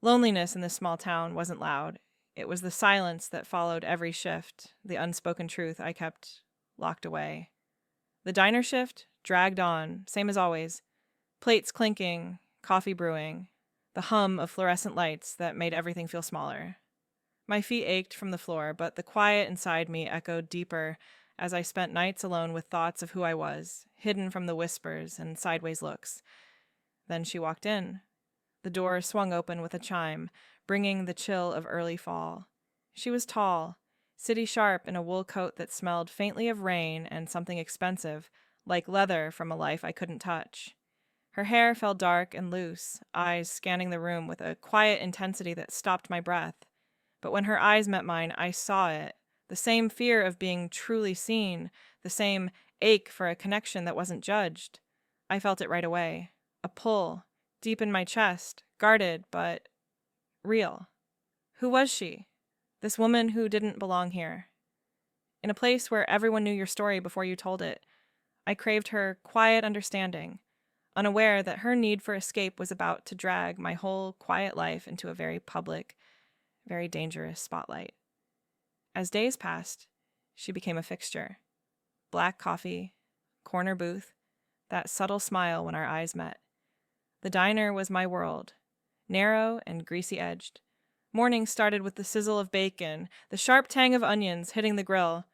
Loneliness in this small town wasn't loud. It was the silence that followed every shift, the unspoken truth I kept locked away. The diner shift dragged on, same as always. Plates clinking, coffee brewing, the hum of fluorescent lights that made everything feel smaller. My feet ached from the floor, but the quiet inside me echoed deeper as I spent nights alone with thoughts of who I was, hidden from the whispers and sideways looks. Then she walked in. The door swung open with a chime, bringing the chill of early fall. She was tall, city sharp in a wool coat that smelled faintly of rain and something expensive, like leather from a life I couldn't touch. Her hair fell dark and loose, eyes scanning the room with a quiet intensity that stopped my breath. But when her eyes met mine, I saw it. The same fear of being truly seen, the same ache for a connection that wasn't judged. I felt it right away. A pull, deep in my chest, guarded, but real. Who was she? This woman who didn't belong here. In a place where everyone knew your story before you told it, I craved her quiet understanding, unaware that her need for escape was about to drag my whole quiet life into a very public, very dangerous spotlight. As days passed, she became a fixture. Black coffee, corner booth, that subtle smile when our eyes met. The diner was my world, narrow and greasy-edged. Mornings started with the sizzle of bacon, the sharp tang of onions hitting the grill.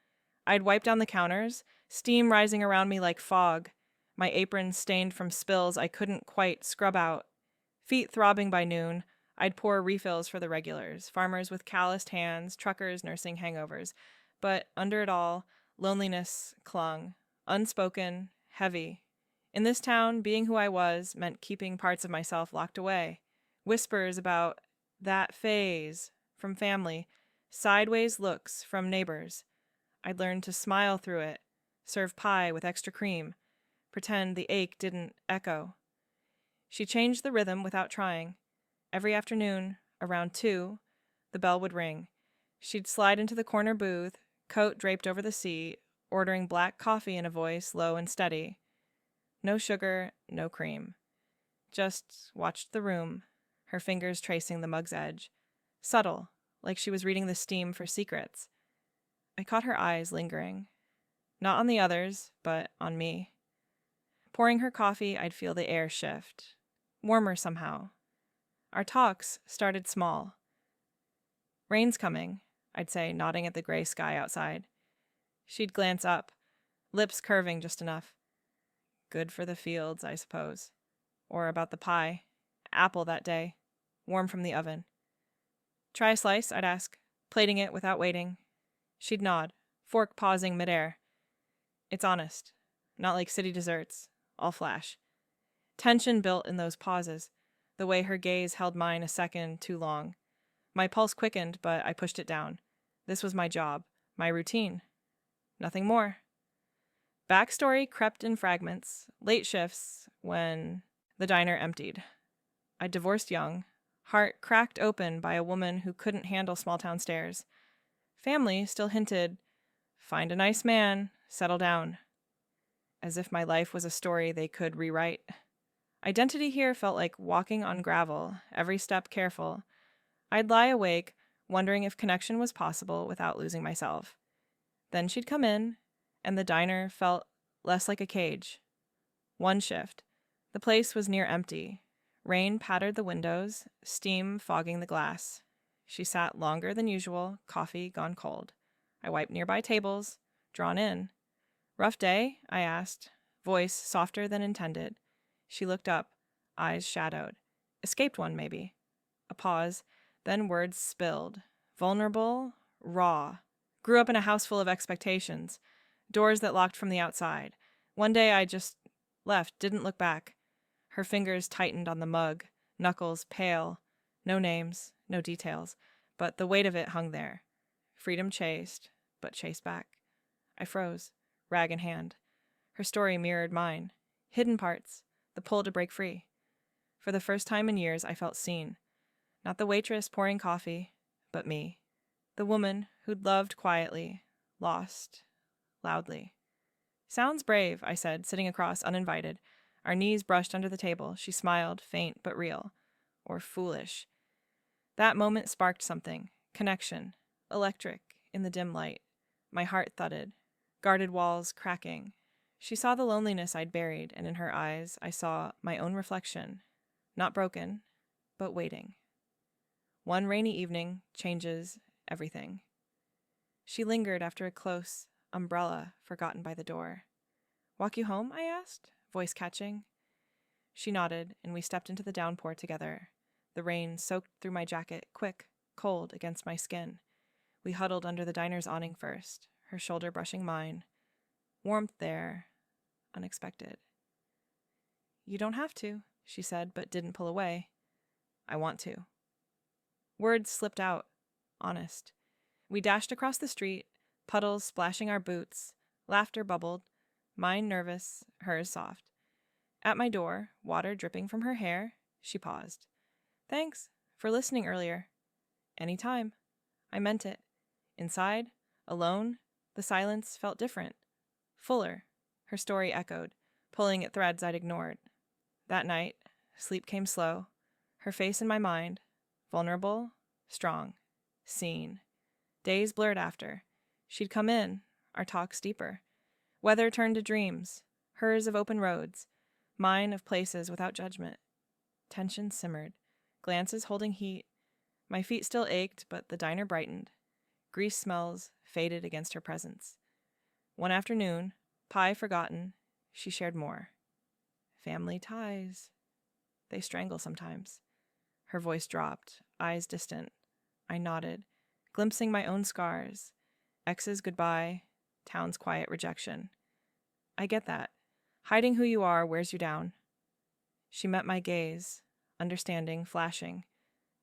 I'd wipe down the counters, steam rising around me like fog, my apron stained from spills I couldn't quite scrub out. Feet throbbing by noon, I'd pour refills for the regulars, farmers with calloused hands, truckers nursing hangovers. But under it all, loneliness clung, unspoken, heavy. In this town, being who I was meant keeping parts of myself locked away. Whispers about that phase from family, sideways looks from neighbors. I'd learned to smile through it, serve pie with extra cream, pretend the ache didn't echo. She changed the rhythm without trying. Every afternoon, around 2, the bell would ring. She'd slide into the corner booth, coat draped over the seat, ordering black coffee in a voice low and steady. No sugar, no cream. Just watched the room, her fingers tracing the mug's edge. Subtle, like she was reading the steam for secrets. I caught her eyes lingering. Not on the others, but on me. Pouring her coffee, I'd feel the air shift. Warmer somehow. Our talks started small. Rain's coming, I'd say, nodding at the gray sky outside. She'd glance up, lips curving just enough. Good for the fields, I suppose. Or about the pie. Apple that day, warm from the oven. Try a slice, I'd ask, plating it without waiting. She'd nod, fork pausing midair. It's honest, not like city desserts, all flash. Tension built in those pauses, the way her gaze held mine a second too long. My pulse quickened, but I pushed it down. This was my job, my routine. Nothing more. Backstory crept in fragments, late shifts, when the diner emptied. I divorced young, heart cracked open by a woman who couldn't handle small-town stares. Family still hinted, find a nice man, settle down. As if my life was a story they could rewrite. Identity here felt like walking on gravel, every step careful. I'd lie awake, wondering if connection was possible without losing myself. Then she'd come in, and the diner felt less like a cage. One shift. The place was near empty. Rain pattered the windows, steam fogging the glass. She sat longer than usual, coffee gone cold. I wiped nearby tables, drawn in. Rough day? I asked, voice softer than intended. She looked up, eyes shadowed. Escaped one, maybe. A pause, then words spilled. Vulnerable, raw. Grew up in a house full of expectations. Doors that locked from the outside. One day I just left, didn't look back. Her fingers tightened on the mug, knuckles pale. No names, no details, but the weight of it hung there. Freedom chased, but chased back. I froze, rag in hand. Her story mirrored mine. Hidden parts, the pull to break free. For the first time in years, I felt seen. Not the waitress pouring coffee, but me. The woman who'd loved quietly, lost, loudly. Sounds brave, I said, sitting across, uninvited. Our knees brushed under the table. She smiled, faint but real. Or foolish. That moment sparked something. Connection. Electric. In the dim light. My heart thudded. Guarded walls cracking. She saw the loneliness I'd buried, and in her eyes I saw my own reflection. Not broken, but waiting. One rainy evening changes everything. She lingered after a close umbrella forgotten by the door. "Walk you home?" I asked, voice catching. She nodded, and we stepped into the downpour together. The rain soaked through my jacket, quick, cold against my skin. We huddled under the diner's awning first, her shoulder brushing mine. Warmth there, unexpected. "You don't have to," she said, but didn't pull away. "I want to." Words slipped out, honest. We dashed across the street, puddles splashing our boots. Laughter bubbled, mine nervous, hers soft. At my door, water dripping from her hair, she paused. "Thanks for listening earlier." "Any time." I meant it. Inside, alone, the silence felt different. Fuller, her story echoed, pulling at threads I'd ignored. That night, sleep came slow, her face in my mind, vulnerable, strong, seen. Days blurred after. She'd come in, our talks deeper. Weather turned to dreams, hers of open roads, mine of places without judgment. Tension simmered, glances holding heat. My feet still ached, but the diner brightened. Grease smells faded against her presence. One afternoon, pie forgotten, she shared more. "Family ties. They strangle sometimes." Her voice dropped, eyes distant. I nodded, glimpsing my own scars. Ex's goodbye, town's quiet rejection. "I get that. Hiding who you are wears you down." She met my gaze, understanding, flashing.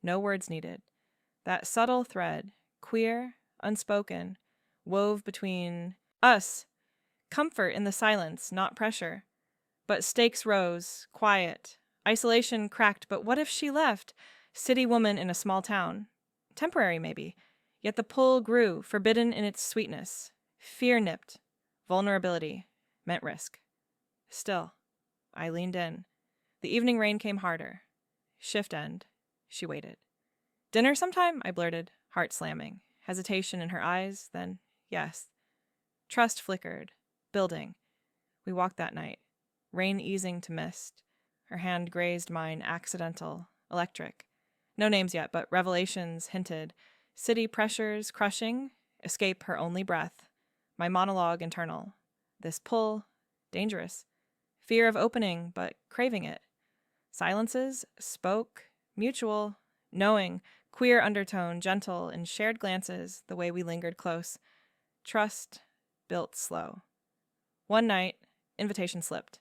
No words needed. That subtle thread, queer, unspoken, wove between us. Comfort in the silence, not pressure. But stakes rose, quiet. Isolation cracked, but what if she left? City woman in a small town. Temporary, maybe. Yet the pull grew, forbidden in its sweetness. Fear nipped. Vulnerability meant risk. Still, I leaned in. The evening rain came harder. Shift end. She waited. "Dinner sometime?" I blurted, heart slamming. Hesitation in her eyes, then yes. Trust flickered, building. We walked that night, rain easing to mist. Her hand grazed mine, accidental, electric. No names yet, but revelations hinted. City pressures crushing, escape her only breath. My monologue internal. This pull, dangerous. Fear of opening, but craving it. Silences, spoke, mutual, knowing, queer undertone, gentle, in shared glances, the way we lingered close. Trust, built slow. One night, invitation slipped.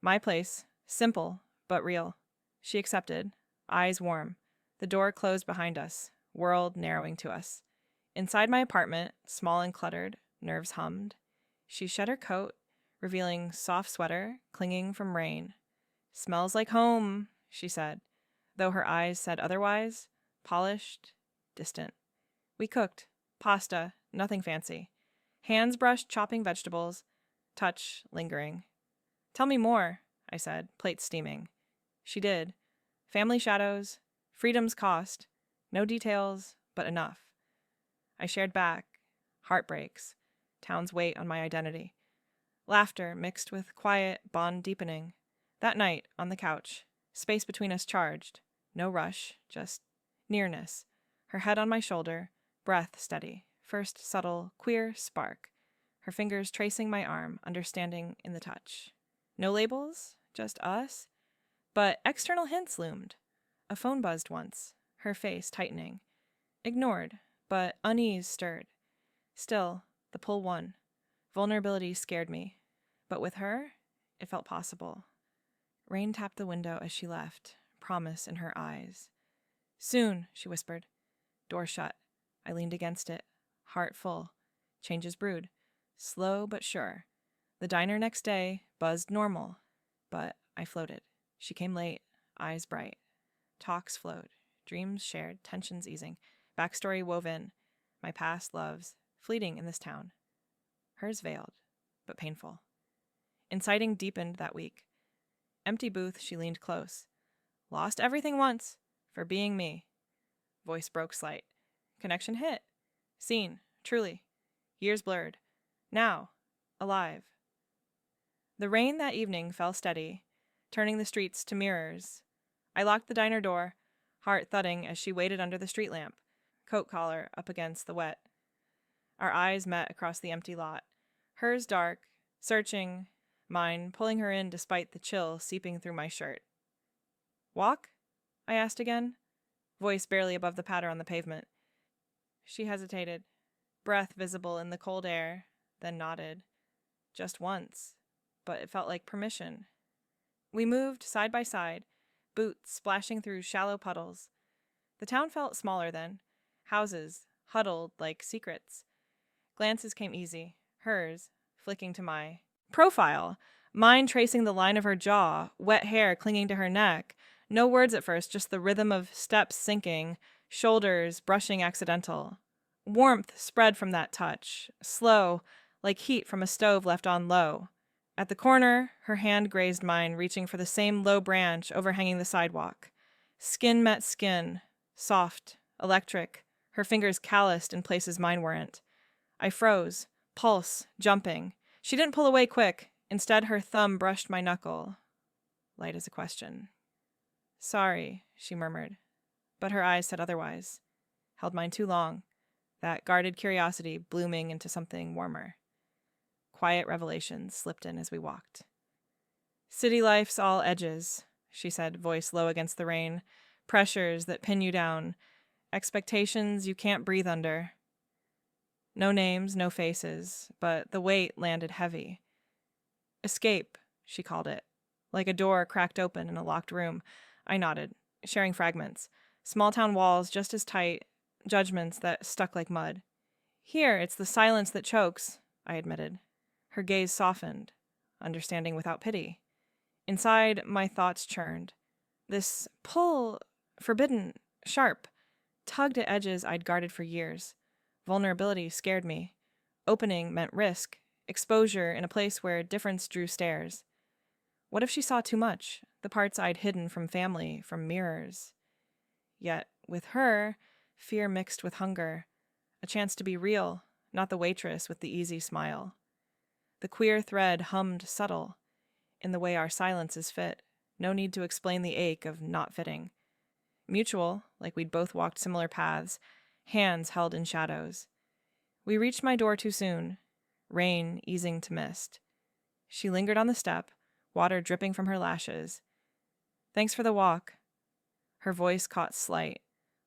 My place, simple, but real. She accepted, eyes warm. The door closed behind us, world narrowing to us. Inside my apartment, small and cluttered, nerves hummed. She shed her coat, revealing soft sweater, clinging from rain. "Smells like home," she said, though her eyes said otherwise, polished, distant. We cooked, pasta, nothing fancy. Hands brushed chopping vegetables, touch lingering. "Tell me more," I said, plate steaming. She did. Family shadows, freedom's cost, no details, but enough. I shared back, heartbreaks, town's weight on my identity. Laughter mixed with quiet, bond deepening. That night, on the couch, space between us charged. No rush, just nearness. Her head on my shoulder, breath steady. First subtle, queer spark. Her fingers tracing my arm, understanding in the touch. No labels, just us. But external hints loomed. A phone buzzed once, her face tightening. Ignored, but unease stirred. Still, the pull won. Vulnerability scared me. But with her, it felt possible. Rain tapped the window as she left, promise in her eyes. "Soon," she whispered. Door shut. I leaned against it, heart full. Changes brewed. Slow but sure. The diner next day buzzed normal. But I floated. She came late, eyes bright. Talks flowed, dreams shared, tensions easing. Backstory wove in. My past loves, fleeting in this town. Hers veiled, but painful. Inciting deepened that week. Empty booth, she leaned close. "Lost everything once, for being me." Voice broke slight. Connection hit. Seen. Truly. Years blurred. Now. Alive. The rain that evening fell steady, turning the streets to mirrors. I locked the diner door, heart thudding as she waited under the street lamp, coat collar up against the wet. Our eyes met across the empty lot, hers dark, searching, mine pulling her in despite the chill seeping through my shirt. Walk? I asked again, voice barely above the patter on the pavement. She hesitated, breath visible in the cold air, then nodded. Just once, but it felt like permission. We moved side by side, boots splashing through shallow puddles. The town felt smaller then, houses huddled like secrets. Glances came easy, hers flicking to my profile, mine tracing the line of her jaw, wet hair clinging to her neck. No words at first, just the rhythm of steps sinking, shoulders brushing accidental. Warmth spread from that touch, slow, like heat from a stove left on low. At the corner, her hand grazed mine, reaching for the same low branch overhanging the sidewalk. Skin met skin, soft, electric, her fingers calloused in places mine weren't. I froze, pulse jumping. She didn't pull away quick. Instead, her thumb brushed my knuckle, light as a question. Sorry, she murmured, but her eyes said otherwise. Held mine too long, that guarded curiosity blooming into something warmer. Quiet revelations slipped in as we walked. City life's all edges, she said, voice low against the rain. Pressures that pin you down. Expectations you can't breathe under. No names, no faces, but the weight landed heavy. Escape, she called it, like a door cracked open in a locked room. I nodded, sharing fragments. Small-town walls just as tight, judgments that stuck like mud. Here, it's the silence that chokes, I admitted. Her gaze softened, understanding without pity. Inside, my thoughts churned. This pull, forbidden, sharp, tugged at edges I'd guarded for years. Vulnerability scared me. Opening meant risk, exposure in a place where difference drew stares. What if she saw too much, the parts I'd hidden from family, from mirrors? Yet, with her, fear mixed with hunger. A chance to be real, not the waitress with the easy smile. The queer thread hummed subtle, in the way our silences fit. No need to explain the ache of not fitting. Mutual, like we'd both walked similar paths, hands held in shadows. We reached my door too soon, rain easing to mist. She lingered on the step, water dripping from her lashes. Thanks for the walk. Her voice caught slight,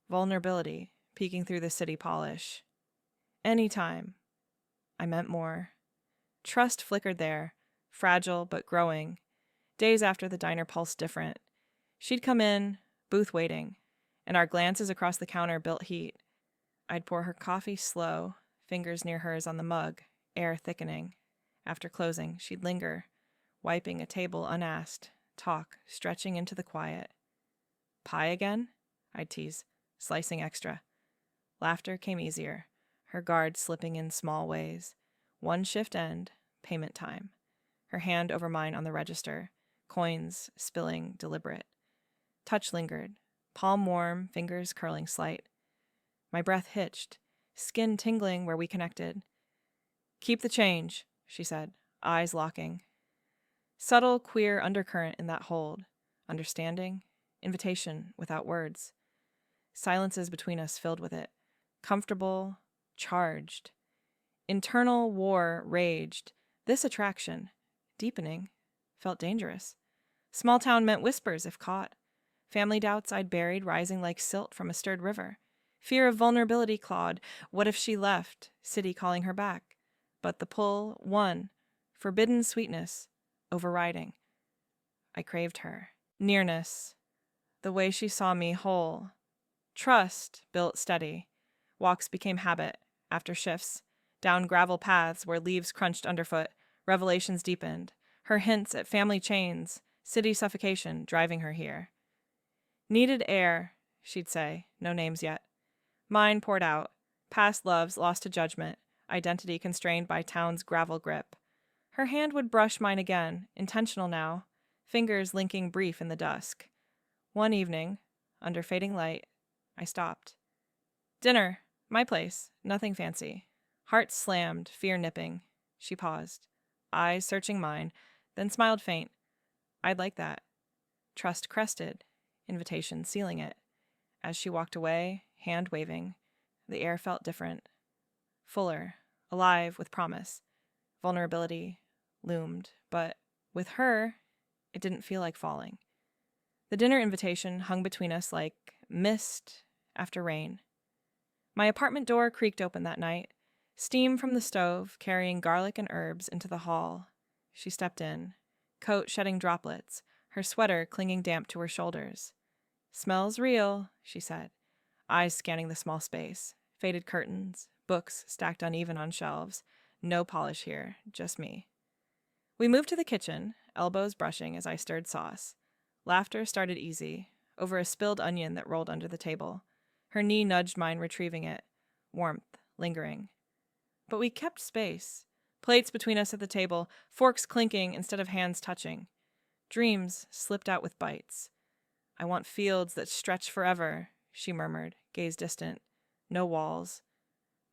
vulnerability peeking through the city polish. Anytime. I meant more. Trust flickered there, fragile but growing. Days after the diner pulsed different. She'd come in, booth waiting, and our glances across the counter built heat. I'd pour her coffee slow, fingers near hers on the mug, air thickening. After closing, she'd linger, wiping a table unasked, talk, stretching into the quiet. Pie again? I'd tease, slicing extra. Laughter came easier, her guard slipping in small ways. One shift end, payment time. Her hand over mine on the register, coins spilling deliberate. Touch lingered, palm warm, fingers curling slight. My breath hitched, skin tingling where we connected. Keep the change, she said, eyes locking. Subtle, queer undercurrent in that hold. Understanding, invitation without words. Silences between us filled with it. Comfortable, charged. Internal war raged. This attraction, deepening, felt dangerous. Small town meant whispers if caught. Family doubts I'd buried rising like silt from a stirred river. Fear of vulnerability clawed. What if she left, city calling her back? But the pull won. Forbidden sweetness, overriding. I craved her. Nearness. The way she saw me whole. Trust built steady. Walks became habit, after shifts. Down gravel paths where leaves crunched underfoot, revelations deepened. Her hints at family chains, city suffocation driving her here. Needed air, she'd say, no names yet. Mine poured out. Past loves lost to judgment, identity constrained by town's gravel grip. Her hand would brush mine again, intentional now, fingers linking brief in the dusk. One evening, under fading light, I stopped. Dinner. My place. Nothing fancy. Heart slammed, fear nipping. She paused, eyes searching mine, then smiled faint. I'd like that. Trust crested, invitation sealing it. As she walked away, hand waving, the air felt different. Fuller, alive with promise. Vulnerability loomed, but with her, it didn't feel like falling. The dinner invitation hung between us like mist after rain. My apartment door creaked open that night, steam from the stove carrying garlic and herbs into the hall. She stepped in, coat shedding droplets, her sweater clinging damp to her shoulders. "Smells real," she said, eyes scanning the small space. Faded curtains, books stacked uneven on shelves. No polish here, just me. We moved to the kitchen, elbows brushing as I stirred sauce. Laughter started easy, over a spilled onion that rolled under the table. Her knee nudged mine, retrieving it. Warmth, lingering. But we kept space. Plates between us at the table, forks clinking instead of hands touching. Dreams slipped out with bites. "I want fields that stretch forever," she murmured, gaze distant. No walls.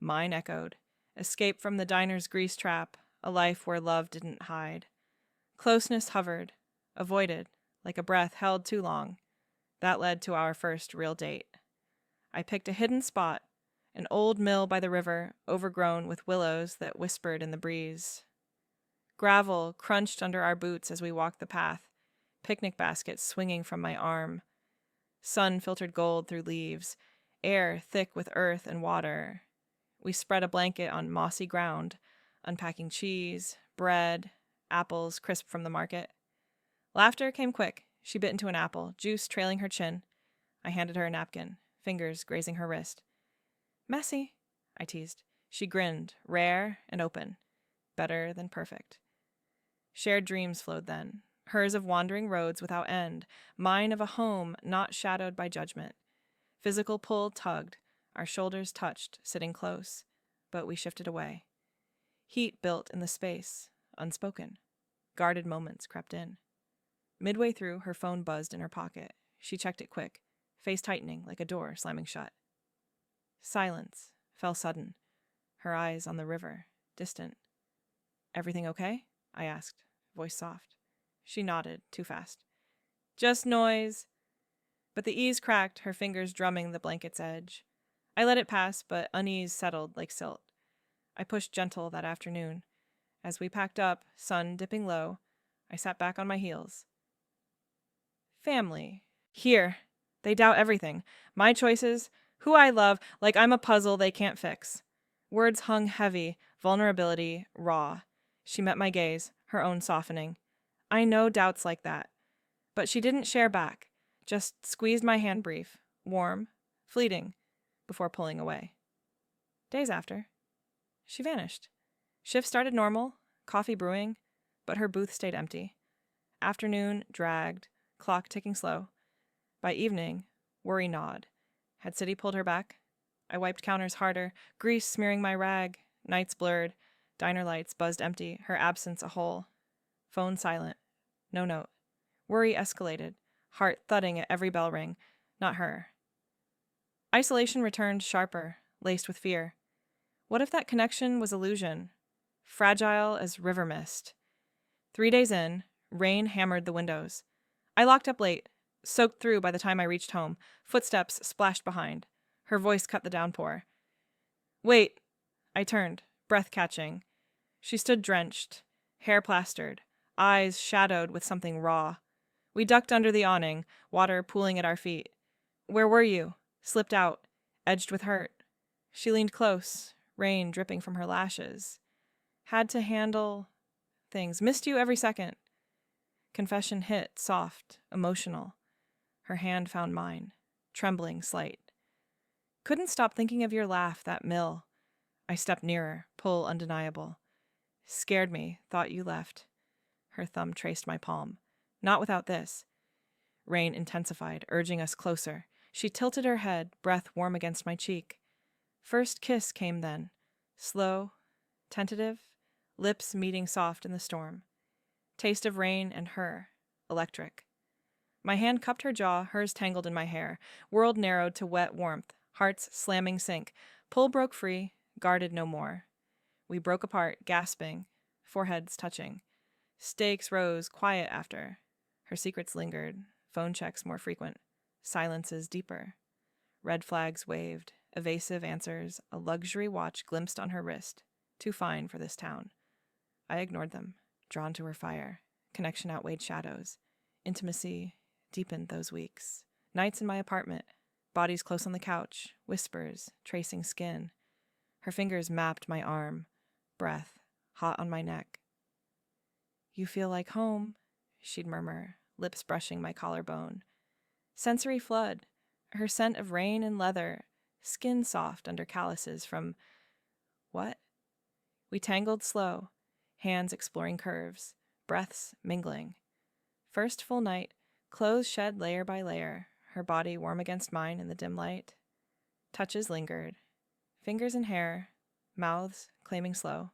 Mine echoed. Escape from the diner's grease trap, a life where love didn't hide. Closeness hovered, avoided, like a breath held too long. That led to our first real date. I picked a hidden spot, an old mill by the river, overgrown with willows that whispered in the breeze. Gravel crunched under our boots as we walked the path, picnic baskets swinging from my arm. Sun filtered gold through leaves, air thick with earth and water. We spread a blanket on mossy ground, unpacking cheese, bread, apples crisp from the market. Laughter came quick. She bit into an apple, juice trailing her chin. I handed her a napkin, fingers grazing her wrist. "Messy," I teased. She grinned, rare and open. Better than perfect. Shared dreams flowed then, hers of wandering roads without end, mine of a home not shadowed by judgment. Physical pull tugged, our shoulders touched, sitting close, but we shifted away. Heat built in the space, unspoken. Guarded moments crept in. Midway through, her phone buzzed in her pocket. She checked it quick, face tightening like a door slamming shut. Silence fell sudden, her eyes on the river, distant. "Everything okay?" I asked, voice soft. She nodded, too fast. "Just noise." But the ease cracked, her fingers drumming the blanket's edge. I let it pass, but unease settled like silt. I pushed gentle that afternoon. As we packed up, sun dipping low, I sat back on my heels. Family. Here. They doubt everything. My choices, who I love, like I'm a puzzle they can't fix. Words hung heavy, vulnerability, raw. She met my gaze, her own softening. I know doubts like that. But she didn't share back, just squeezed my hand brief, warm, fleeting, before pulling away. Days after, she vanished. Shift started normal, coffee brewing, but her booth stayed empty. Afternoon dragged, clock ticking slow. By evening, worry gnawed. Had City pulled her back? I wiped counters harder, grease smearing my rag, nights blurred, diner lights buzzed empty, her absence a hole. Phone silent. No note. Worry escalated, heart thudding at every bell ring. Not her. Isolation returned sharper, laced with fear. What if that connection was illusion? Fragile as river mist. 3 days in, rain hammered the windows. I locked up late, soaked through by the time I reached home. Footsteps splashed behind. Her voice cut the downpour. "Wait." I turned, breath catching. She stood drenched, hair plastered, eyes shadowed with something raw. We ducked under the awning, water pooling at our feet. "Where were you?" Slipped out, edged with hurt. She leaned close, rain dripping from her lashes. Had to handle things. Missed you every second. Confession hit, soft, emotional. Her hand found mine, trembling slight. "Couldn't stop thinking of your laugh, that mill." I stepped nearer, pull undeniable. "Scared me, thought you left." Her thumb traced my palm. "Not without this." Rain intensified, urging us closer. She tilted her head, breath warm against my cheek. First kiss came then, slow, tentative, lips meeting soft in the storm. Taste of rain and her, electric. My hand cupped her jaw, hers tangled in my hair. World narrowed to wet warmth, Hearts slamming sink. Pull broke free, guarded no more. We broke apart, gasping, foreheads touching. Stakes rose, quiet after. Her secrets lingered, phone checks more frequent, silences deeper. Red flags waved, evasive answers, a luxury watch glimpsed on her wrist, too fine for this town. I ignored them, drawn to her fire. Connection outweighed shadows. Intimacy deepened those weeks. Nights in my apartment, bodies close on the couch, whispers, tracing skin. Her fingers mapped my arm, breath, hot on my neck. "You feel like home," she'd murmur, lips brushing my collarbone. Sensory flood, her scent of rain and leather, skin soft under calluses from... what? We tangled slow, hands exploring curves, breaths mingling. First full night, clothes shed layer by layer, her body warm against mine in the dim light. Touches lingered, fingers in hair, mouths claiming slow.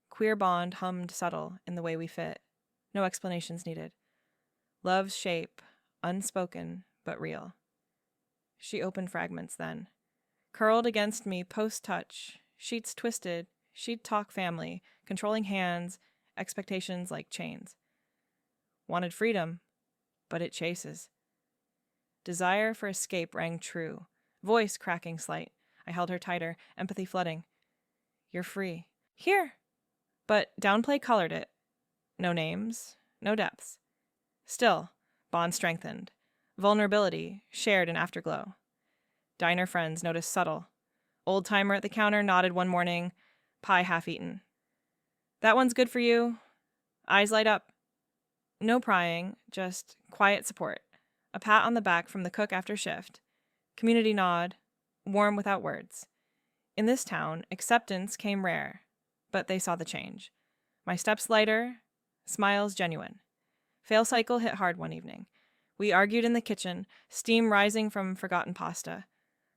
Queer bond hummed subtle in the way we fit, no explanations needed. Love's shape, unspoken but real. She opened fragments then. Curled against me post-touch, sheets twisted, she'd talk family, controlling hands, expectations like chains. Wanted freedom, but it chases. Desire for escape rang true, voice cracking slight. I held her tighter, empathy flooding. "You're free." "Here!" But downplay colored it. No names, no depths. Still, bond strengthened. Vulnerability shared an afterglow. Diner friends noticed subtle. Old-timer at the counter nodded one morning, pie half-eaten. "That one's good for you." Eyes light up. No prying, just quiet support. A pat on the back from the cook after shift. Community nod, warm without words. In this town, acceptance came rare, but they saw the change. My steps lighter, smiles genuine. Fail cycle hit hard one evening. We argued in the kitchen, steam rising from forgotten pasta.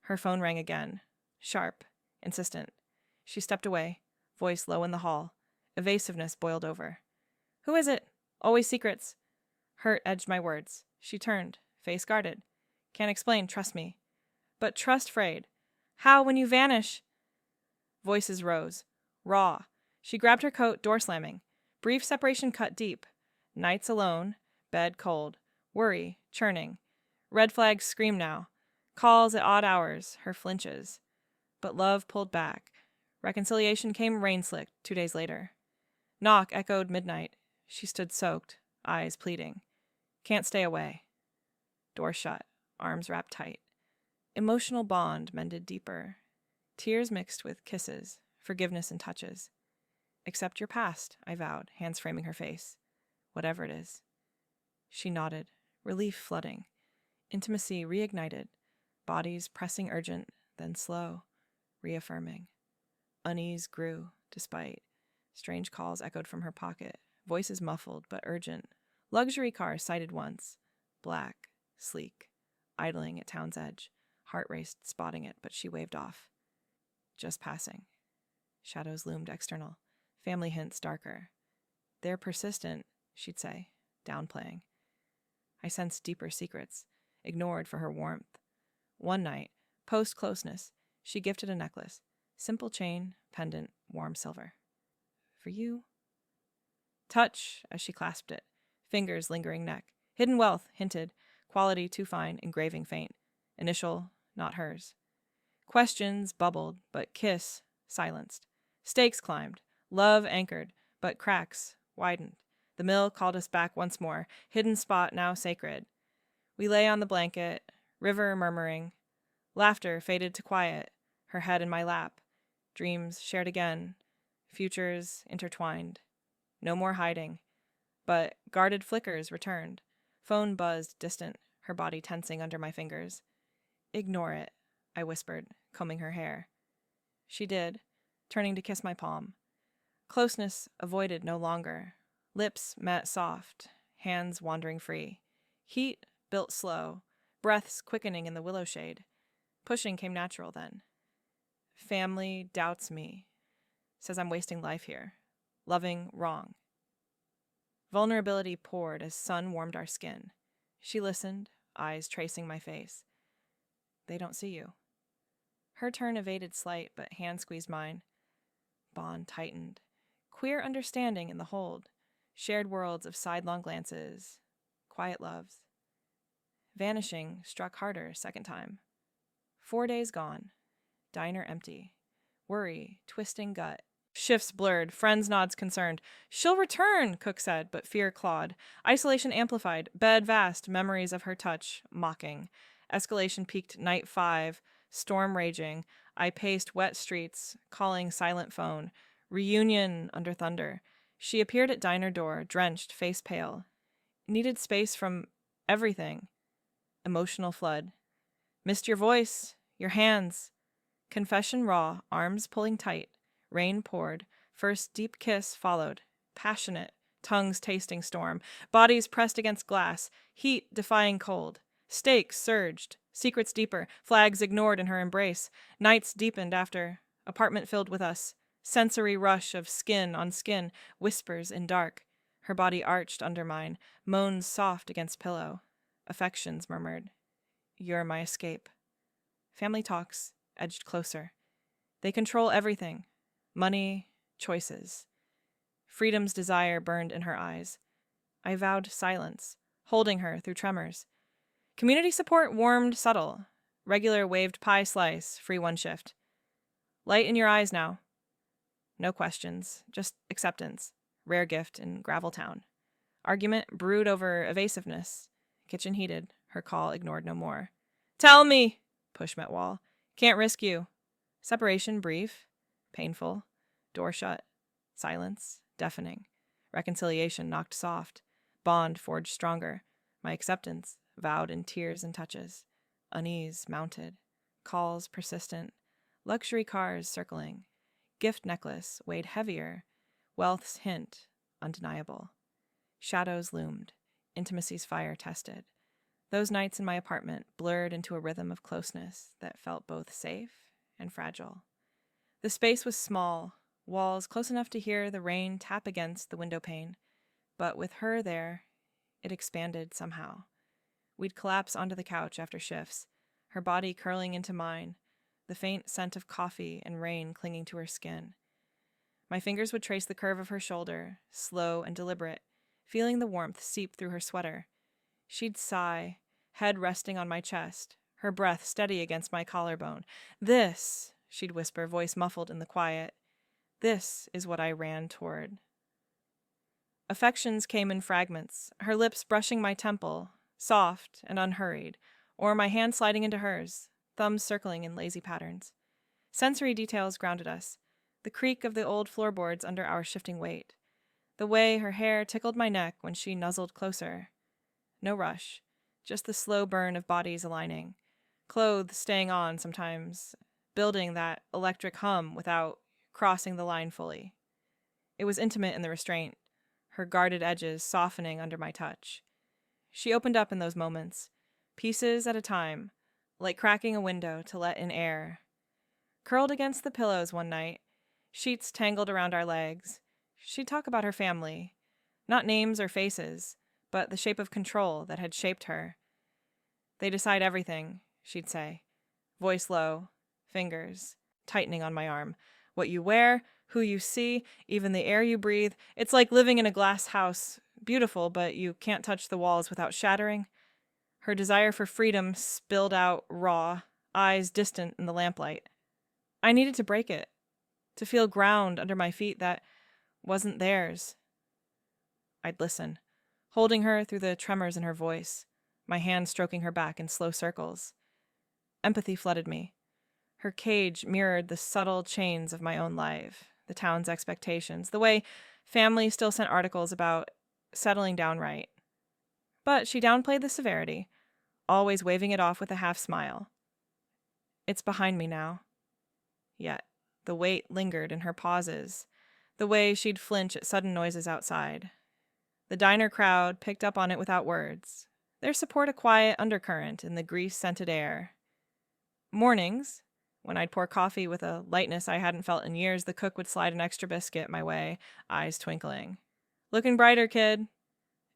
Her phone rang again. Sharp, insistent. She stepped away, voice low in the hall. Evasiveness boiled over. "Who is it? Always secrets." Hurt edged my words. She turned, face guarded. "Can't explain, trust me." But trust frayed. "How when you vanish?" Voices rose. Raw. She grabbed her coat, door slamming. Brief separation cut deep. Nights alone, bed cold. Worry, churning. Red flags scream now. Calls at odd hours, her flinches. But love pulled back. Reconciliation came rain-slicked 2 days later. Knock echoed midnight. She stood soaked, eyes pleading. "Can't stay away." Door shut, arms wrapped tight. Emotional bond mended deeper. Tears mixed with kisses, forgiveness and touches. "Accept your past," I vowed, hands framing her face. "Whatever it is." She nodded, relief flooding. Intimacy reignited. Bodies pressing urgent, then slow, reaffirming. Unease grew, despite. Strange calls echoed from her pocket, voices muffled but urgent. Luxury car sighted once. Black, sleek, idling at town's edge. Heart raced, spotting it, but she waved off. Just passing. Shadows loomed external. Family hints darker. "They're persistent," she'd say, downplaying. I sensed deeper secrets, ignored for her warmth. One night, post-closeness, she gifted a necklace. Simple chain, pendant, warm silver. "For you?" Touch, as she clasped it. Fingers lingering neck. "Hidden wealth," hinted. Quality too fine, engraving faint. Initial, not hers. Questions bubbled, but kiss silenced. Stakes climbed. Love anchored, but cracks widened. The mill called us back once more. Hidden spot now sacred. We lay on the blanket, river murmuring. Laughter faded to quiet, her head in my lap. Dreams shared again. Futures intertwined. No more hiding. But guarded flickers returned. Phone buzzed distant, her body tensing under my fingers. "Ignore it," I whispered, combing her hair. She did, turning to kiss my palm. Closeness avoided no longer. Lips met soft, hands wandering free. Heat built slow, breaths quickening in the willow shade. Pushing came natural then. Family doubts me, says I'm wasting life here. Loving wrong. Vulnerability poured as sun warmed our skin. She listened, eyes tracing my face. "They don't see you." Her turn evaded slight, but hand squeezed mine. Bond tightened. Queer understanding in the hold. Shared worlds of sidelong glances. Quiet loves. Vanishing struck harder second time. 4 days gone. Diner empty. Worry, twisting gut. Shifts blurred, friends nods concerned. She'll return, Cook said, but fear clawed. Isolation amplified, bed vast, memories of her touch, mocking. Escalation peaked night 5, storm raging. I paced wet streets, calling silent phone. Reunion under thunder. She appeared at diner door, drenched, face pale. Needed space from everything. Emotional flood. Missed your voice, your hands. Confession raw, arms pulling tight. Rain poured. First deep kiss followed. Passionate. Tongues tasting storm. Bodies pressed against glass. Heat defying cold. Stakes surged. Secrets deeper. Flags ignored in her embrace. Nights deepened after. Apartment filled with us. Sensory rush of skin on skin. Whispers in dark. Her body arched under mine. Moans soft against pillow. Affections murmured. You're my escape. Family talks edged closer. They control everything. Money, choices. Freedom's desire burned in her eyes. I vowed silence, holding her through tremors. Community support warmed subtle. Regular waved pie slice, free one shift. Light in your eyes now. No questions, just acceptance. Rare gift in Gravel Town. Argument brewed over evasiveness. Kitchen heated, her call ignored no more. Tell me! Push met wall. Can't risk you. Separation brief, painful. Door shut. Silence, deafening. Reconciliation knocked soft. Bond forged stronger. My acceptance, vowed in tears and touches. Unease mounted. Calls persistent. Luxury cars circling. Gift necklace weighed heavier. Wealth's hint, undeniable. Shadows loomed. Intimacy's fire tested. Those nights in my apartment blurred into a rhythm of closeness that felt both safe and fragile. The space was small, walls close enough to hear the rain tap against the window pane, but with her there, it expanded somehow. We'd collapse onto the couch after shifts, her body curling into mine, the faint scent of coffee and rain clinging to her skin. My fingers would trace the curve of her shoulder, slow and deliberate, feeling the warmth seep through her sweater. She'd sigh, head resting on my chest, her breath steady against my collarbone. This, she'd whisper, voice muffled in the quiet, this is what I ran toward. Affections came in fragments, her lips brushing my temple, soft and unhurried, or my hand sliding into hers, thumbs circling in lazy patterns. Sensory details grounded us, the creak of the old floorboards under our shifting weight, the way her hair tickled my neck when she nuzzled closer. No rush, just the slow burn of bodies aligning, clothes staying on sometimes, building that electric hum without crossing the line fully. It was intimate in the restraint, her guarded edges softening under my touch. She opened up in those moments, pieces at a time, like cracking a window to let in air. Curled against the pillows one night, sheets tangled around our legs, she'd talk about her family, not names or faces, but the shape of control that had shaped her. They decide everything, she'd say, voice low, fingers tightening on my arm. What you wear, who you see, even the air you breathe. It's like living in a glass house, beautiful, but you can't touch the walls without shattering. Her desire for freedom spilled out raw, eyes distant in the lamplight. I needed to break it, to feel ground under my feet that wasn't theirs. I'd listen, holding her through the tremors in her voice, my hand stroking her back in slow circles. Empathy flooded me. Her cage mirrored the subtle chains of my own life, the town's expectations, the way family still sent articles about settling down right. But she downplayed the severity, always waving it off with a half smile. It's behind me now. Yet the weight lingered in her pauses, the way she'd flinch at sudden noises outside. The diner crowd picked up on it without words, their support a quiet undercurrent in the grease-scented air. Mornings, when I'd pour coffee with a lightness I hadn't felt in years, the cook would slide an extra biscuit my way, eyes twinkling. Looking brighter, kid.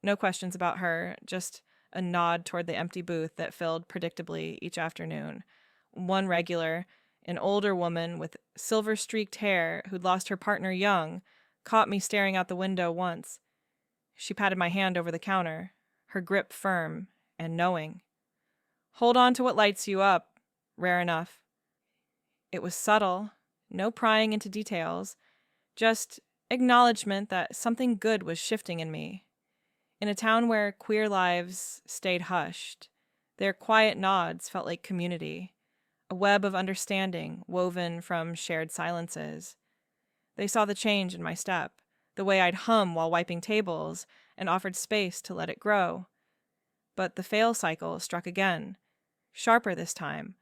No questions about her, just a nod toward the empty booth that filled predictably each afternoon. One regular, An older woman with silver-streaked hair who'd lost her partner young caught me staring out the window once. She patted my hand over the counter, her grip firm and knowing. Hold on to what lights you up, rare enough. It was subtle, no prying into details, just acknowledgement that something good was shifting in me. In a town where queer lives stayed hushed, their quiet nods felt like community, a web of understanding woven from shared silences. They saw the change in my step, the way I'd hum while wiping tables, and offered space to let it grow. But the fail cycle struck again, sharper this time,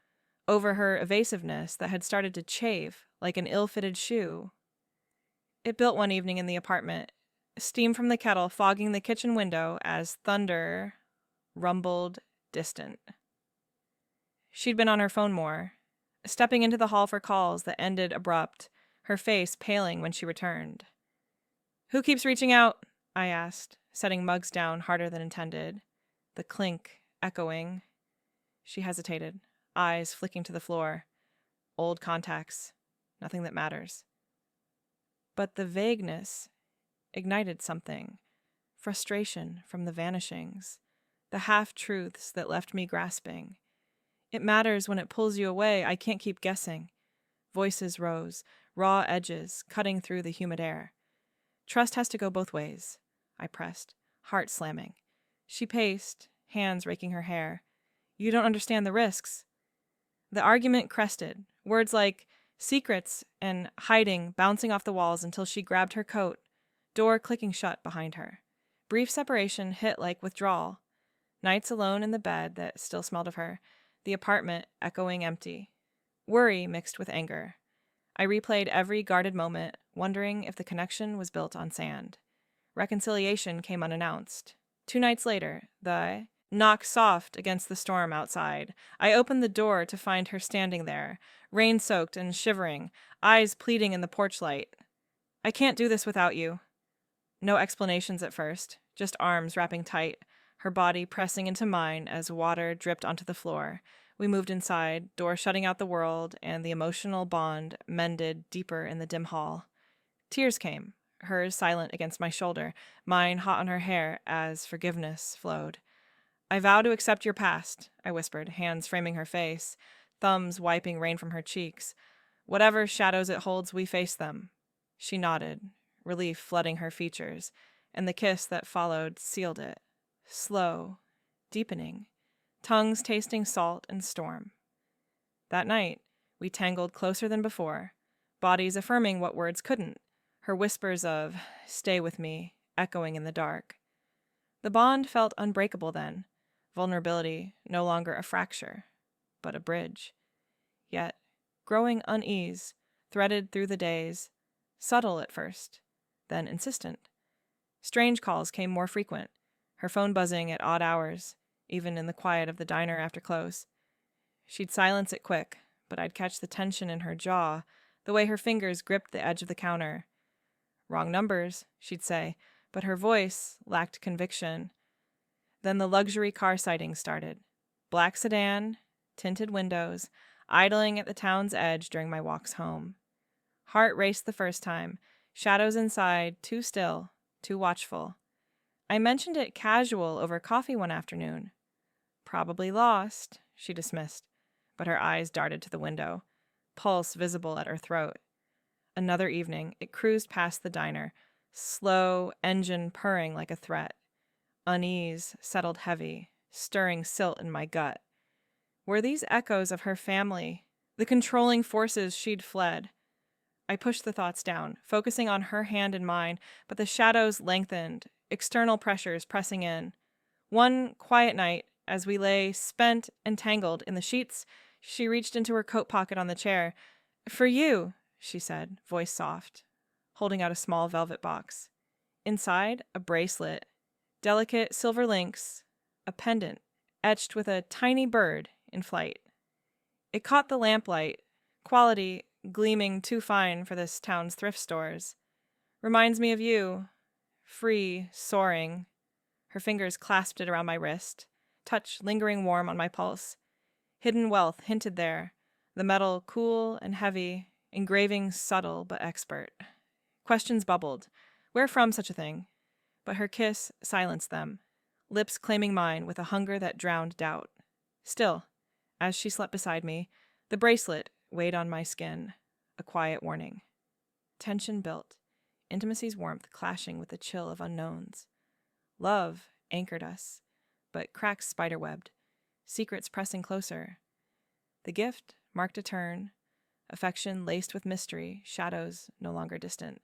over her evasiveness that had started to chafe like an ill-fitted shoe. It built one evening in the apartment, steam from the kettle fogging the kitchen window as thunder rumbled distant. She'd been on her phone more, stepping into the hall for calls that ended abrupt, her face paling when she returned. "Who keeps reaching out?" I asked, setting mugs down harder than intended, the clink echoing. She hesitated, eyes flicking to the floor. Old contacts, nothing that matters. But the vagueness ignited something, frustration from the vanishings, the half-truths that left me grasping. It matters when it pulls you away. I can't keep guessing. Voices rose, raw edges cutting through the humid air. Trust has to go both ways, I pressed, heart slamming. She paced, hands raking her hair. You don't understand the risks. The argument crested, words like secrets and hiding bouncing off the walls until she grabbed her coat, door clicking shut behind her. Brief separation hit like withdrawal. Nights alone in the bed that still smelled of her, the apartment echoing empty. Worry mixed with anger. I replayed every guarded moment, wondering if the connection was built on sand. Reconciliation came unannounced. 2 nights later, the knock soft against the storm outside. I opened the door to find her standing there, rain-soaked and shivering, eyes pleading in the porch light. I can't do this without you. No explanations at first, just arms wrapping tight, her body pressing into mine as water dripped onto the floor. We moved inside, door shutting out the world, and the emotional bond mended deeper in the dim hall. Tears came, hers silent against my shoulder, mine hot on her hair as forgiveness flowed. I vow to accept your past, I whispered, hands framing her face, thumbs wiping rain from her cheeks. Whatever shadows it holds, we face them. She nodded, relief flooding her features, and the kiss that followed sealed it. Slow, deepening, tongues tasting salt and storm. That night, we tangled closer than before, bodies affirming what words couldn't, her whispers of, "Stay with me," echoing in the dark. The bond felt unbreakable then, vulnerability no longer a fracture, but a bridge. Yet, growing unease, threaded through the days, subtle at first, then insistent. Strange calls came more frequent, her phone buzzing at odd hours, even in the quiet of the diner after close. She'd silence it quick, but I'd catch the tension in her jaw, the way her fingers gripped the edge of the counter. Wrong numbers, she'd say, but her voice lacked conviction. Then the luxury car sightings started. Black sedan, tinted windows, idling at the town's edge during my walks home. Heart raced the first time, shadows inside, too still, too watchful. I mentioned it casual over coffee one afternoon. Probably lost, she dismissed, but her eyes darted to the window, pulse visible at her throat. Another evening, it cruised past the diner, slow engine purring like a threat. Unease settled heavy, stirring silt in my gut. Were these echoes of her family, the controlling forces she'd fled? I pushed the thoughts down, focusing on her hand in mine, but the shadows lengthened, external pressures pressing in. One quiet night, as we lay spent and tangled in the sheets, she reached into her coat pocket on the chair. "For you," she said, voice soft, holding out a small velvet box. Inside, a bracelet, delicate silver links, a pendant, etched with a tiny bird in flight. It caught the lamplight, quality gleaming too fine for this town's thrift stores. Reminds me of you, free, soaring. Her fingers clasped it around my wrist, touch lingering warm on my pulse. Hidden wealth hinted there, The metal cool and heavy, engraving subtle but expert. Questions bubbled. Where from such a thing? But her kiss silenced them, lips claiming mine with a hunger that drowned doubt. Still, as she slept beside me, the bracelet weighed on my skin, a quiet warning. Tension built, intimacy's warmth clashing with the chill of unknowns. Love anchored us, but cracks spiderwebbed, secrets pressing closer. The gift marked a turn, affection laced with mystery, shadows no longer distant.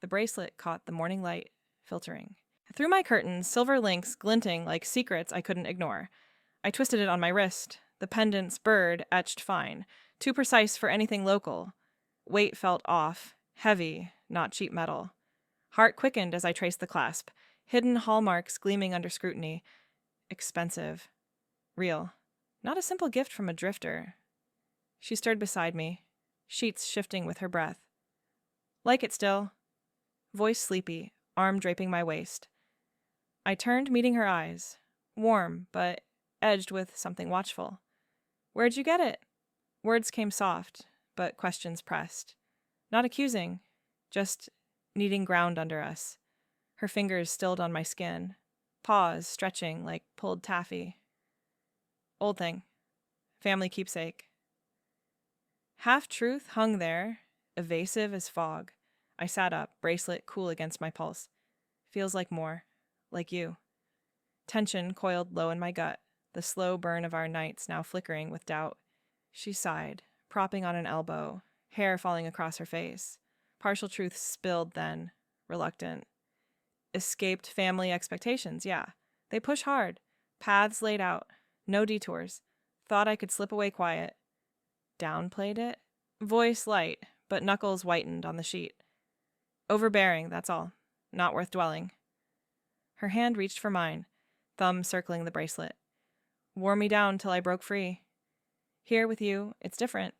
The bracelet caught the morning light, filtering. Through my curtains, silver links glinting like secrets I couldn't ignore. I twisted it on my wrist, the pendant's bird etched fine, too precise for anything local. Weight felt off, heavy, not cheap metal. Heart quickened as I traced the clasp, hidden hallmarks gleaming under scrutiny. Expensive. Real. Not a simple gift from a drifter. She stirred beside me, sheets shifting with her breath. Like it still. Voice sleepy, arm draping my waist. I turned, meeting her eyes. Warm, but edged with something watchful. Where'd you get it? Words came soft, but questions pressed. Not accusing, just needing ground under us. Her fingers stilled on my skin. Paws stretching like pulled taffy. Old thing. Family keepsake. Half-truth hung there, evasive as fog. I sat up, bracelet cool against my pulse. Feels like more. Like you. Tension coiled low in my gut, the slow burn of our nights now flickering with doubt. She sighed, propping on an elbow, hair falling across her face. Partial truth spilled then, reluctant. Escaped family expectations, yeah. They push hard. Paths laid out. No detours. Thought I could slip away quiet. Downplayed it? Voice light, but knuckles whitened on the sheet. Overbearing, that's all. Not worth dwelling. Her hand reached for mine, thumb circling the bracelet. Wore me down till I broke free. Here with you, it's different.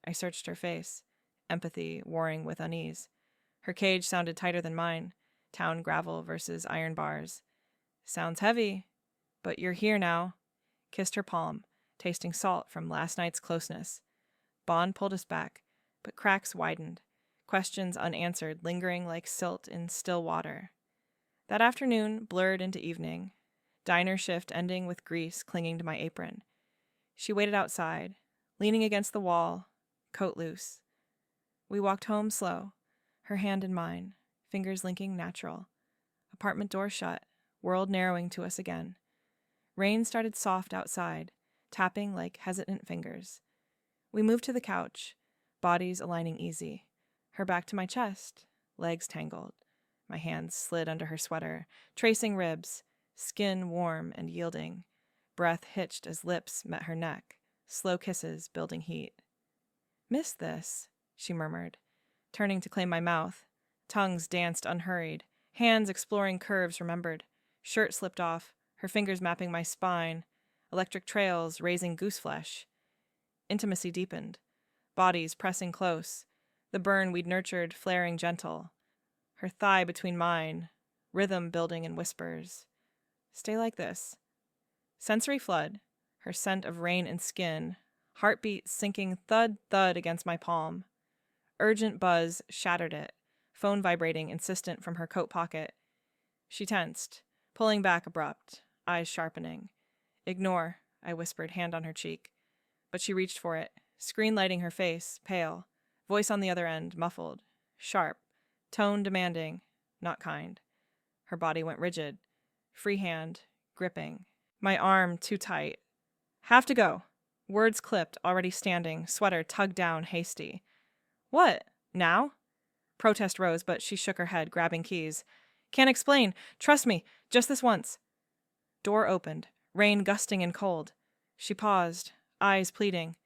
I searched her face, empathy warring with unease. Her cage sounded tighter than mine, town gravel versus iron bars. Sounds heavy, but you're here now. Kissed her palm, tasting salt from last night's closeness. Bond pulled us back, but cracks widened, questions unanswered lingering like silt in still water. That afternoon blurred into evening, diner shift ending with grease clinging to my apron. She waited outside, leaning against the wall, coat loose. We walked home slow, her hand in mine, fingers linking natural. Apartment door shut, world narrowing to us again. Rain started soft outside, tapping like hesitant fingers. We moved to the couch, bodies aligning easy. Her back to my chest, legs tangled. My hands slid under her sweater, tracing ribs, skin warm and yielding. Breath hitched as lips met her neck, slow kisses building heat. Miss this, she murmured, turning to claim my mouth. Tongues danced unhurried, hands exploring curves remembered. Shirt slipped off, her fingers mapping my spine, electric trails raising gooseflesh. Intimacy deepened, bodies pressing close, the burn we'd nurtured flaring gentle. Her thigh between mine, rhythm building in whispers. Stay like this. Sensory flood, her scent of rain and skin, heartbeat sinking thud-thud against my palm. Urgent buzz shattered it, phone vibrating insistent from her coat pocket. She tensed, pulling back abrupt, eyes sharpening. Ignore, I whispered, hand on her cheek. But she reached for it, screen lighting her face, pale, voice on the other end, muffled, sharp, tone demanding, not kind. Her body went rigid, free hand, gripping. My arm too tight. Have to go. Words clipped, already standing, sweater tugged down, hasty. What? Now? Protest rose, but she shook her head, grabbing keys. Can't explain. Trust me. Just this once. Door opened, rain gusting and cold. She paused, eyes pleading.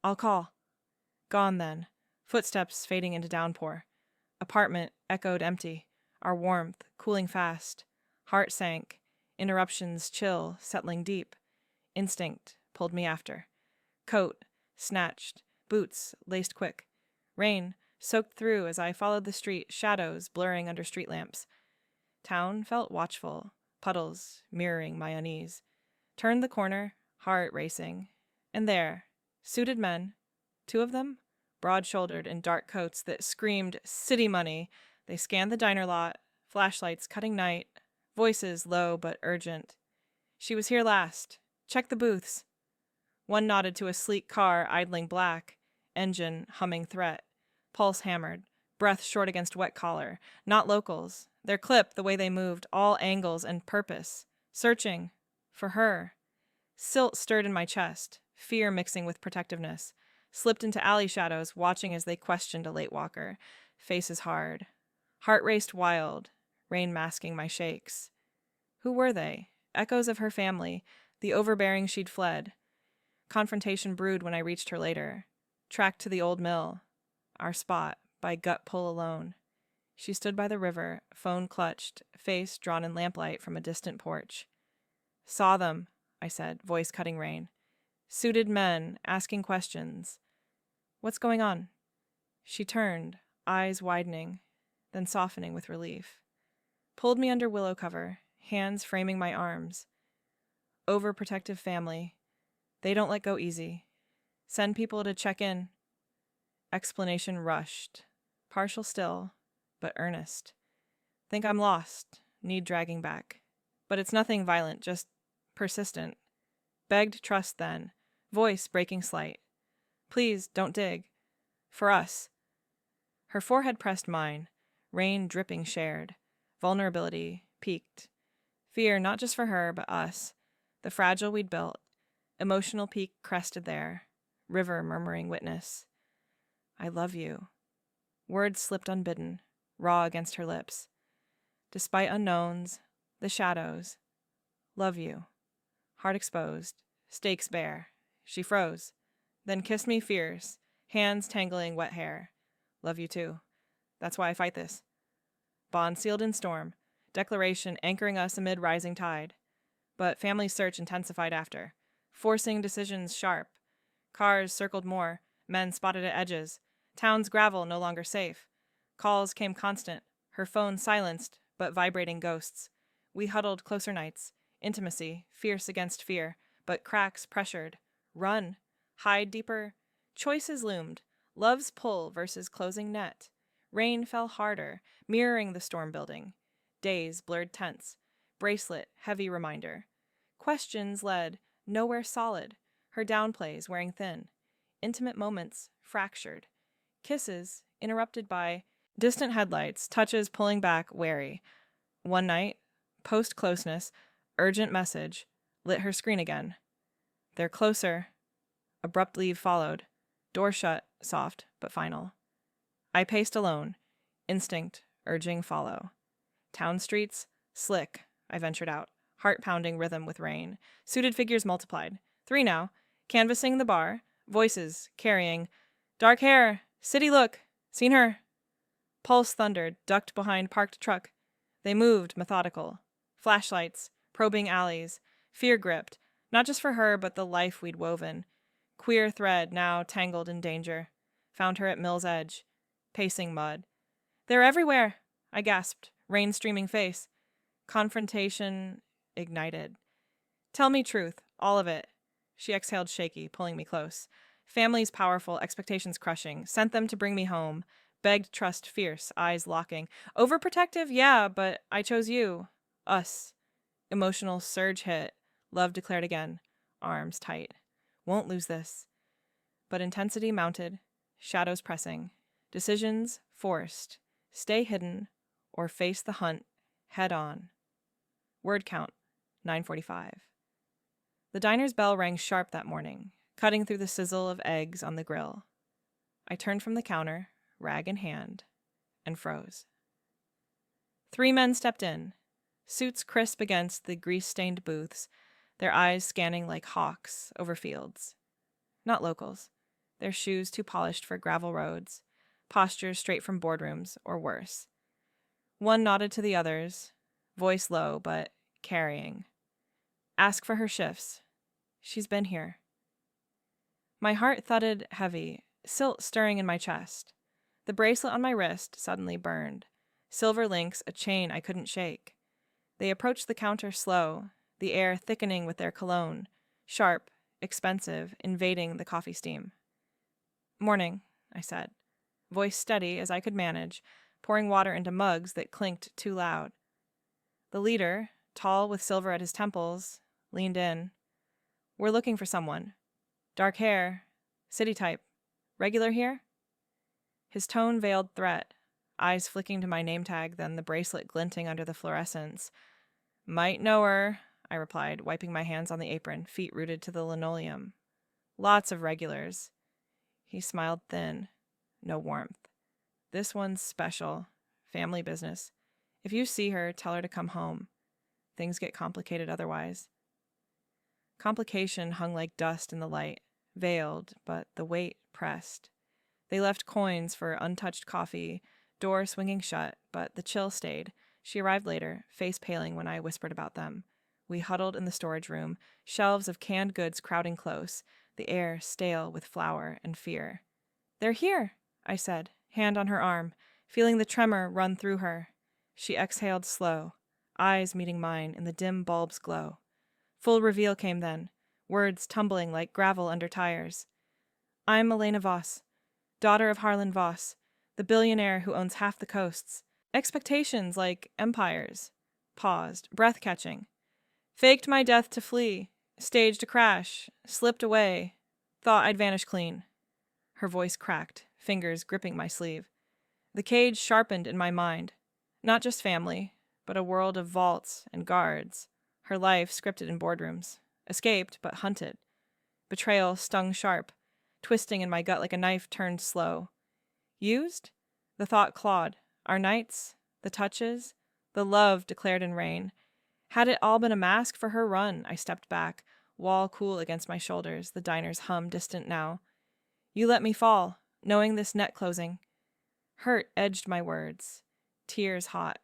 I'll call. Gone then. Footsteps fading into downpour. Apartment echoed empty. Our warmth cooling fast. Heart sank. Interruptions chill, settling deep. Instinct pulled me after. Coat snatched. Boots laced quick. Rain soaked through as I followed the street, shadows blurring under street lamps. Town felt watchful, puddles mirroring my unease. Turned the corner, heart racing. And there, Suited men, two of them, broad-shouldered in dark coats that screamed city money. They scanned the diner lot, flashlights cutting night, voices low but urgent. She was here last. Check the booths. One nodded to a sleek car idling black, engine humming threat. Pulse hammered, breath short against wet collar. Not locals. Their clip, the way they moved, all angles and purpose. Searching. For her. Silt stirred in my chest, fear mixing with protectiveness. Slipped into alley shadows, watching as they questioned a late walker. Faces hard. Heart raced wild, rain masking my shakes. Who were they? Echoes of her family, the overbearing she'd fled. Confrontation brewed when I reached her later. Tracked to the old mill. Our spot, by gut pull alone. She stood by the river, phone clutched, face drawn in lamplight from a distant porch. Saw them, I said, voice cutting rain. Suited men, asking questions. What's going on? She turned, eyes widening, then softening with relief. Pulled me under willow cover, hands framing my arms. Overprotective family. They don't let go easy. Send people to check in. Explanation rushed. Partial still, but earnest. Think I'm lost. Need dragging back. But it's nothing violent, just persistent. Begged trust then. Voice breaking slight. Please, don't dig. For us. Her forehead pressed mine. Rain dripping shared. Vulnerability peaked. Fear not just for her, but us. The fragile we'd built. Emotional peak crested there. River murmuring witness. I love you. Words slipped unbidden, raw against her lips. Despite unknowns, the shadows. Love you. Heart exposed, stakes bare. She froze, then kissed me fierce, hands tangling wet hair. Love you too. That's why I fight this. Bond sealed in storm, declaration anchoring us amid rising tide. But family search intensified after, forcing decisions sharp. Cars circled more, men spotted at edges. Town's gravel no longer safe. Calls came constant, her phone silenced, but vibrating ghosts. We huddled closer nights, intimacy, fierce against fear, but cracks pressured. Run, hide deeper. Choices loomed, love's pull versus closing net. Rain fell harder, mirroring the storm building. Days blurred tense, bracelet heavy reminder. Questions led, nowhere solid, her downplays wearing thin. Intimate moments fractured. Kisses interrupted by distant headlights, touches pulling back wary. One night, post-closeness, urgent message, lit her screen again. They're closer. Abrupt leave followed. Door shut, soft but final. I paced alone, instinct urging follow. Town streets, slick, I ventured out, heart-pounding rhythm with rain. Suited figures multiplied. 3 now, canvassing the bar, voices carrying, dark hair, city look, seen her. Pulse thundered, ducked behind parked truck. They moved, methodical. Flashlights, probing alleys, fear gripped, not just for her, but the life we'd woven. Queer thread, now tangled in danger. Found her at Mill's edge, pacing mud. They're everywhere, I gasped, rain streaming face. Confrontation ignited. Tell me truth, all of it. She exhaled shaky, pulling me close. Families powerful, expectations crushing. Sent them to bring me home. Begged trust fierce, eyes locking. Overprotective, yeah, but I chose you. Us. Emotional surge hit. Love declared again. Arms tight. Won't lose this. But intensity mounted. Shadows pressing. Decisions forced. Stay hidden or face the hunt head on. Word count, 9:45. The diner's bell rang sharp that morning, cutting through the sizzle of eggs on the grill. I turned from the counter, rag in hand, and froze. 3 men stepped in, suits crisp against the grease-stained booths, their eyes scanning like hawks over fields. Not locals, their shoes too polished for gravel roads, postures straight from boardrooms, or worse. One nodded to the others, voice low but carrying. Ask for her shifts. She's been here. My heart thudded heavy, silt stirring in my chest. The bracelet on my wrist suddenly burned. Silver links, a chain I couldn't shake. They approached the counter slow, the air thickening with their cologne, sharp, expensive, invading the coffee steam. "Morning," I said, voice steady as I could manage, pouring water into mugs that clinked too loud. The leader, tall with silver at his temples, leaned in. "We're looking for someone. Dark hair, city type. Regular here?" His tone veiled threat, eyes flicking to my name tag, then the bracelet glinting under the fluorescence. "Might know her," I replied, wiping my hands on the apron, feet rooted to the linoleum. "Lots of regulars." He smiled thin. No warmth. "This one's special. Family business. If you see her, tell her to come home. Things get complicated otherwise." Complication hung like dust in the light, veiled, but the weight pressed. They left coins for untouched coffee, door swinging shut, but the chill stayed. She arrived later, face paling when I whispered about them. We huddled in the storage room, shelves of canned goods crowding close, the air stale with flour and fear. "They're here," I said, hand on her arm, feeling the tremor run through her. She exhaled slow, eyes meeting mine in the dim bulb's glow. Full reveal came then, words tumbling like gravel under tires. "I'm Elena Voss, daughter of Harlan Voss, the billionaire who owns half the coasts. Expectations like empires." Paused, breath-catching. "Faked my death to flee, staged a crash, slipped away, thought I'd vanish clean." Her voice cracked, fingers gripping my sleeve. The cage sharpened in my mind. Not just family, but a world of vaults and guards. Her life scripted in boardrooms. Escaped, but hunted. Betrayal stung sharp, twisting in my gut like a knife turned slow. Used? The thought clawed. Our nights, the touches, the love declared in rain. Had it all been a mask for her run? I stepped back, wall cool against my shoulders, the diner's hum distant now. "You let me fall, knowing this net closing." Hurt edged my words, tears hot.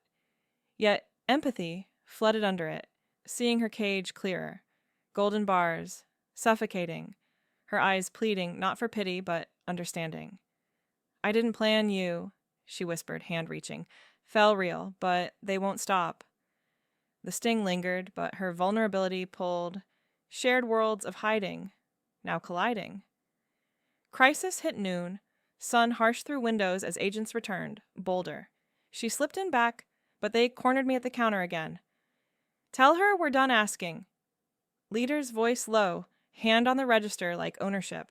Yet empathy flooded under it, seeing her cage clearer. Golden bars, suffocating, her eyes pleading not for pity but understanding. "I didn't plan you," she whispered, hand reaching. "Fell real, but they won't stop." The sting lingered, but her vulnerability pulled. Shared worlds of hiding, now colliding. Crisis hit noon, sun harsh through windows as agents returned, bolder. She slipped in back, but they cornered me at the counter again. "Tell her we're done asking." Leader's voice low, hand on the register like ownership.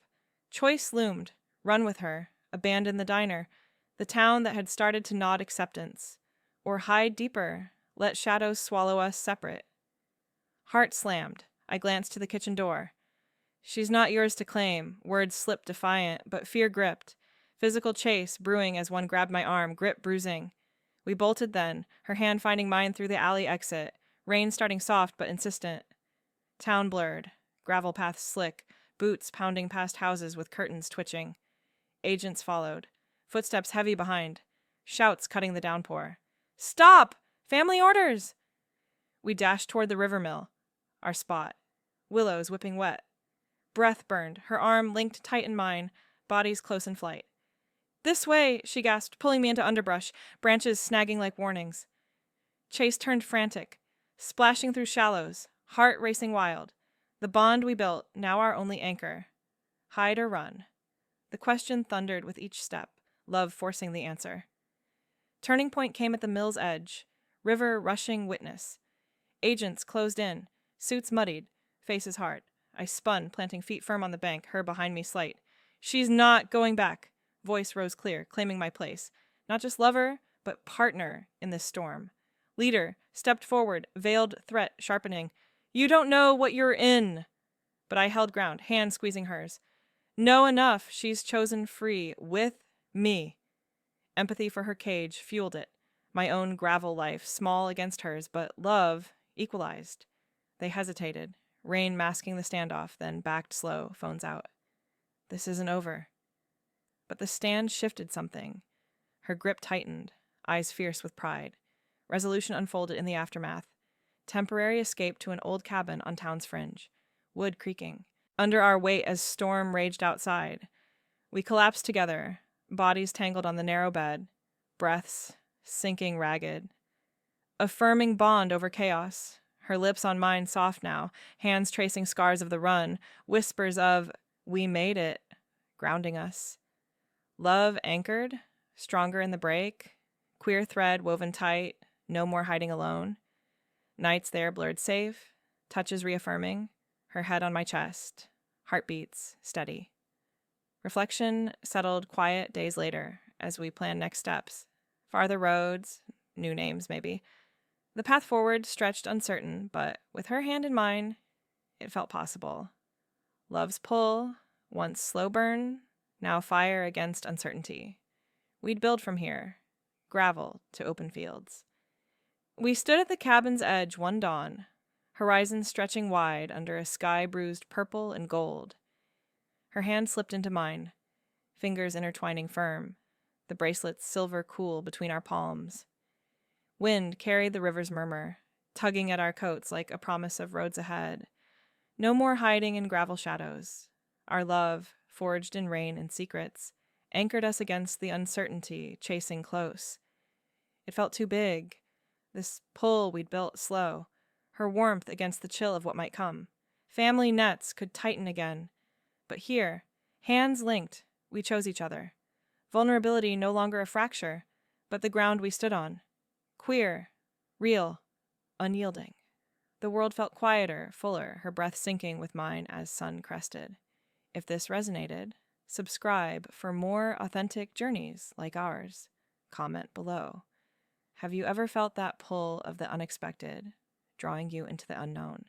Choice loomed, run with her, abandon the diner, the town that had started to nod acceptance. Or hide deeper, let shadows swallow us separate. Heart slammed. I glanced to the kitchen door. "She's not yours to claim," words slipped defiant, but fear gripped. Physical chase brewing as one grabbed my arm, grip bruising. We bolted then, her hand finding mine through the alley exit, rain starting soft but insistent. Town blurred, gravel paths slick, boots pounding past houses with curtains twitching. Agents followed, footsteps heavy behind, shouts cutting the downpour. "Stop! Family orders!" We dashed toward the river mill, our spot. Willows whipping wet. Breath burned, her arm linked tight in mine, bodies close in flight. "This way," she gasped, pulling me into underbrush, branches snagging like warnings. Chase turned frantic, splashing through shallows, heart racing wild. The bond we built, now our only anchor. Hide or run? The question thundered with each step, love forcing the answer. Turning point came at the mill's edge, river rushing witness. Agents closed in, suits muddied, faces hard. I spun, planting feet firm on the bank, her behind me slight. "She's not going back." Voice rose clear, claiming my place. Not just lover, but partner in this storm. Leader stepped forward, veiled threat sharpening. "You don't know what you're in." But I held ground, hand squeezing hers. "Know enough, she's chosen free, with me." Empathy for her cage fueled it. My own gravel life, small against hers, but love equalized. They hesitated, rain masking the standoff, then backed slow, phones out. This isn't over. But the stand shifted something. Her grip tightened, eyes fierce with pride. Resolution unfolded in the aftermath. Temporary escape to an old cabin on town's fringe. Wood creaking. Under our weight as storm raged outside. We collapsed together, bodies tangled on the narrow bed, breaths sinking ragged. Affirming bond over chaos. her lips on mine soft now, hands tracing scars of the run, whispers of, "We made it," grounding us. Love anchored, stronger in the break, queer thread woven tight, no more hiding alone. Nights there blurred safe, touches reaffirming, her head on my chest, heartbeats steady. Reflection settled quiet days later as we planned next steps. Farther roads, new names maybe. The path forward stretched uncertain, but with her hand in mine, it felt possible. Love's pull, once slow burn, now fire against uncertainty. We'd build from here, gravel to open fields. We stood at the cabin's edge one dawn, horizon stretching wide under a sky bruised purple and gold. Her hand slipped into mine, fingers intertwining firm, the bracelet's silver cool between our palms. Wind carried the river's murmur, tugging at our coats like a promise of roads ahead. No more hiding in gravel shadows. Our love, forged in rain and secrets, anchored us against the uncertainty, chasing close. It felt too big, this pull we'd built slow, her warmth against the chill of what might come. Family nets could tighten again. But here, hands linked, we chose each other. Vulnerability no longer a fracture, but the ground we stood on. Queer, real, unyielding. The world felt quieter, fuller, her breath sinking with mine as sun crested. If this resonated, subscribe for more authentic journeys like ours. Comment below. Have you ever felt that pull of the unexpected, drawing you into the unknown?